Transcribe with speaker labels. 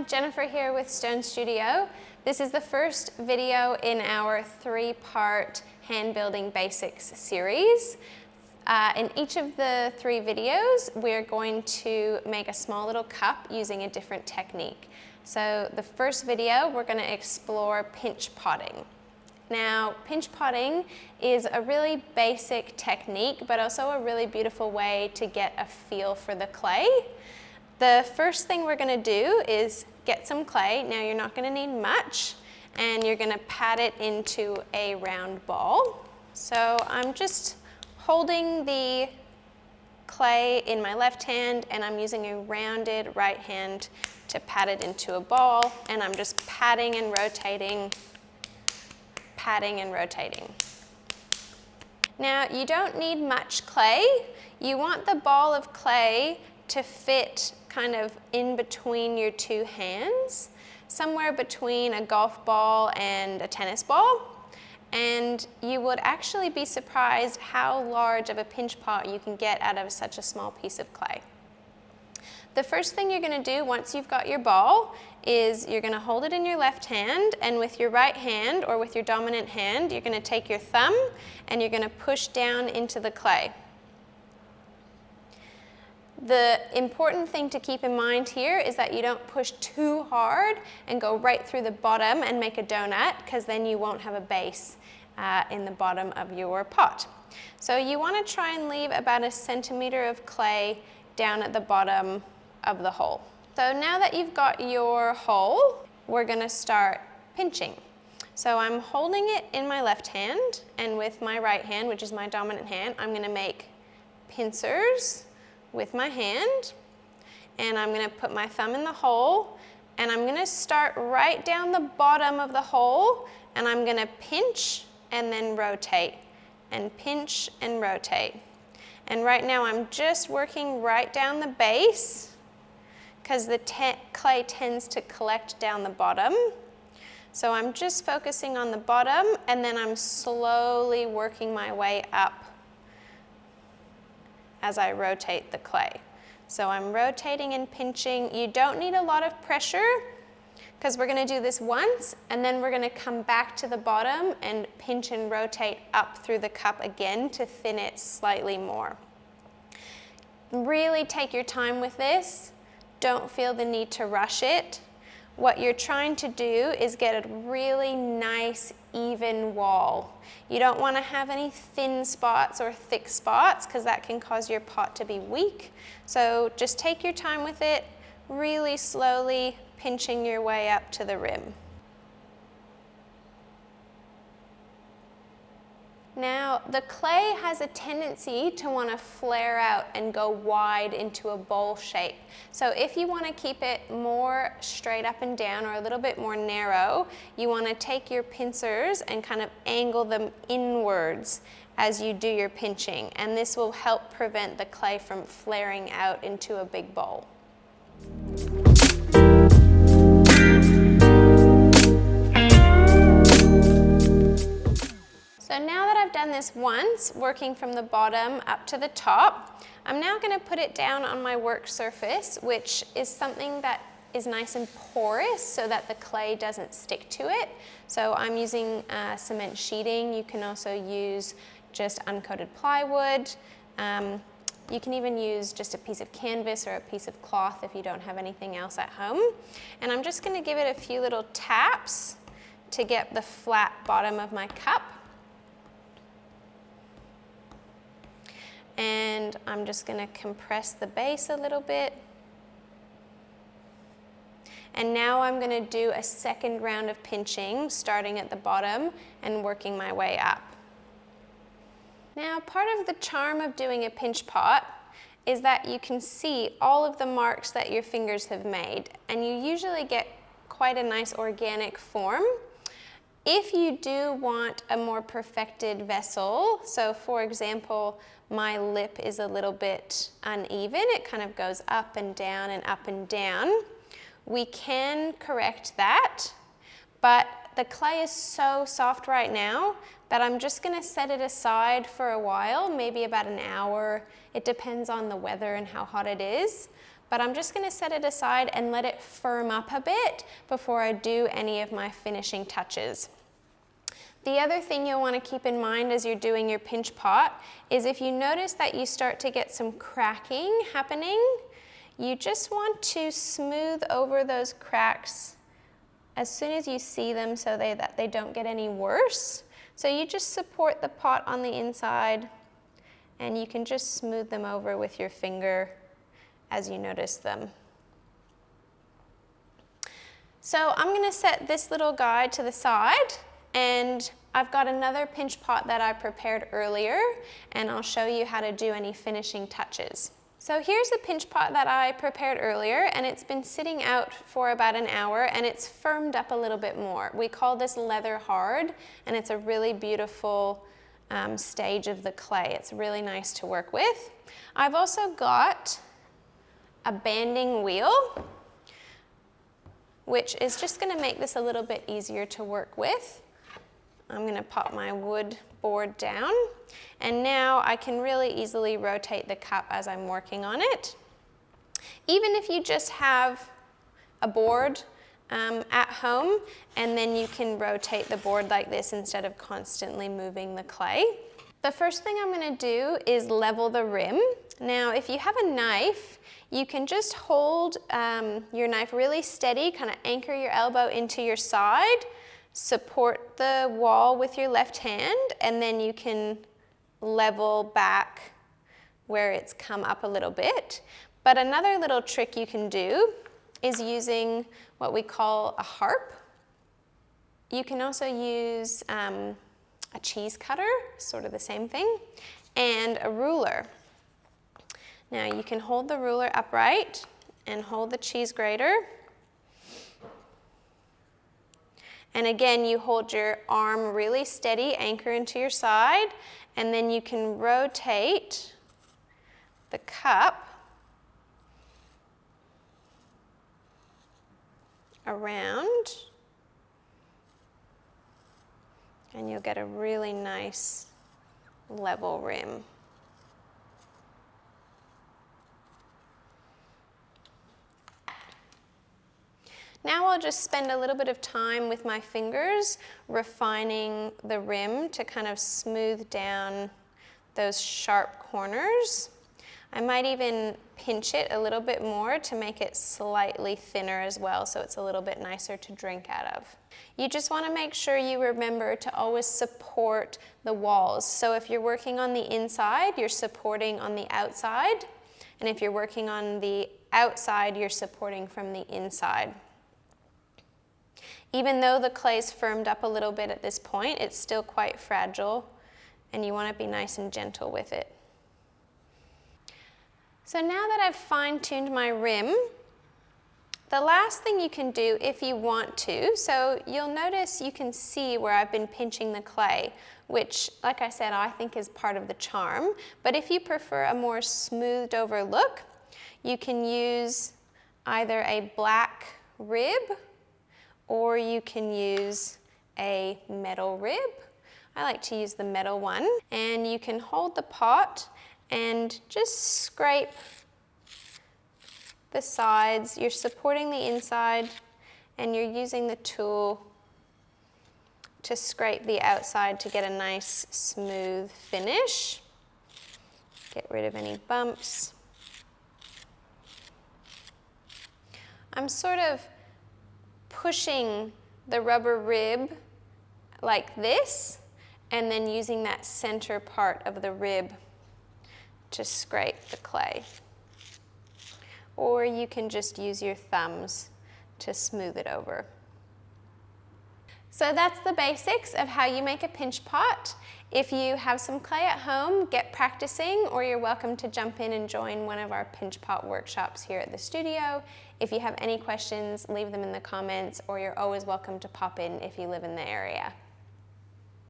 Speaker 1: everyone, Jennifer here with Stone Studio. This is the first video in our 3-part hand building basics series. In each of the 3 videos, we're going to make a small little cup using a different technique. So the first video, we're going to explore pinch potting. Now, pinch potting is a really basic technique, but also a really beautiful way to get a feel for the clay. The first thing we're going to do is get some clay. Now, you're not going to need much, and you're going to pat it into a round ball. So I'm just holding the clay in my left hand, and I'm using a rounded right hand to pat it into a ball, and I'm just patting and rotating. Now, you don't need much clay. You want the ball of clay to fit kind of in between your 2 hands, somewhere between a golf ball and a tennis ball. And you would actually be surprised how large of a pinch pot you can get out of such a small piece of clay. The first thing you're going to do once you've got your ball is you're going to hold it in your left hand, and with your right hand or with your dominant hand, you're going to take your thumb and you're going to push down into the clay. The important thing to keep in mind here is that you don't push too hard and go right through the bottom and make a donut, because then you won't have a base in the bottom of your pot. So you want to try and leave about 1 centimeter of clay down at the bottom of the hole. So now that you've got your hole, we're going to start pinching. So I'm holding it in my left hand, and with my right hand, which is my dominant hand, I'm going to make pincers with my hand, and I'm going to put my thumb in the hole, and I'm going to start right down the bottom of the hole, and I'm going to pinch and then rotate, and pinch and rotate. And right now I'm just working right down the base, because the clay tends to collect down the bottom. So I'm just focusing on the bottom, and then I'm slowly working my way up as I rotate the clay. So I'm rotating and pinching. You don't need a lot of pressure, because we're going to do this once, and then we're going to come back to the bottom and pinch and rotate up through the cup again to thin it slightly more. Really take your time with this. Don't feel the need to rush it. What you're trying to do is get a really nice, even wall. You don't want to have any thin spots or thick spots, because that can cause your pot to be weak. So just take your time with it, really slowly pinching your way up to the rim. Now, the clay has a tendency to want to flare out and go wide into a bowl shape. So if you want to keep it more straight up and down, or a little bit more narrow, you want to take your pincers and kind of angle them inwards as you do your pinching. And this will help prevent the clay from flaring out into a big bowl. So now that I've done this once, working from the bottom up to the top, I'm now going to put it down on my work surface, which is something that is nice and porous so that the clay doesn't stick to it. So I'm using cement sheeting. You can also use just uncoated plywood. You can even use just a piece of canvas or a piece of cloth if you don't have anything else at home. And I'm just going to give it a few little taps to get the flat bottom of my cup. And I'm just going to compress the base a little bit. And now I'm going to do a second round of pinching, starting at the bottom and working my way up. Now, part of the charm of doing a pinch pot is that you can see all of the marks that your fingers have made, and you usually get quite a nice organic form. If you do want a more perfected vessel, so for example, my lip is a little bit uneven, it kind of goes up and down and up and down, we can correct that, but the clay is so soft right now that I'm just going to set it aside for a while, maybe about an hour. It depends on the weather and how hot it is. but I'm just going to set it aside and let it firm up a bit before I do any of my finishing touches. The other thing you'll want to keep in mind as you're doing your pinch pot is if you notice that you start to get some cracking happening, you just want to smooth over those cracks as soon as you see them so that they don't get any worse. So you just support the pot on the inside and you can just smooth them over with your finger as you notice them. So I'm going to set this little guy to the side, and I've got another pinch pot that I prepared earlier, and I'll show you how to do any finishing touches. So here's a pinch pot that I prepared earlier, and it's been sitting out for about an hour, and it's firmed up a little bit more. We call this leather hard, and it's a really beautiful stage of the clay. It's really nice to work with. I've also got a banding wheel, which is just going to make this a little bit easier to work with. I'm going to pop my wood board down, and now I can really easily rotate the cup as I'm working on it. Even if you just have a board at home, and then you can rotate the board like this instead of constantly moving the clay. The first thing I'm going to do is level the rim. Now, if you have a knife, you can just hold your knife really steady, kind of anchor your elbow into your side, support the wall with your left hand, and then you can level back where it's come up a little bit. But another little trick you can do is using what we call a harp. You can also use a cheese cutter, sort of the same thing, and a ruler. Now you can hold the ruler upright and hold the cheese grater. And again, you hold your arm really steady, anchor into your side, and then you can rotate the cup around, and you'll get a really nice level rim. Now I'll just spend a little bit of time with my fingers refining the rim to kind of smooth down those sharp corners. I might even pinch it a little bit more to make it slightly thinner as well, so it's a little bit nicer to drink out of. You just want to make sure you remember to always support the walls. So if you're working on the inside, you're supporting on the outside, and if you're working on the outside, you're supporting from the inside. Even though the clay's firmed up a little bit at this point, it's still quite fragile, and you want to be nice and gentle with it. So now that I've fine-tuned my rim, the last thing you can do if you want to, so you'll notice you can see where I've been pinching the clay, which, like I said, I think is part of the charm. But if you prefer a more smoothed over look, you can use either a black rib or you can use a metal rib. I like to use the metal one. And you can hold the pot and just scrape the sides. You're supporting the inside and you're using the tool to scrape the outside to get a nice smooth finish. Get rid of any bumps. I'm sort of pushing the rubber rib like this and then using that center part of the rib to scrape the clay. Or you can just use your thumbs to smooth it over. So that's the basics of how you make a pinch pot. If you have some clay at home, get practicing, or you're welcome to jump in and join one of our pinch pot workshops here at the studio. If you have any questions, leave them in the comments, or you're always welcome to pop in if you live in the area.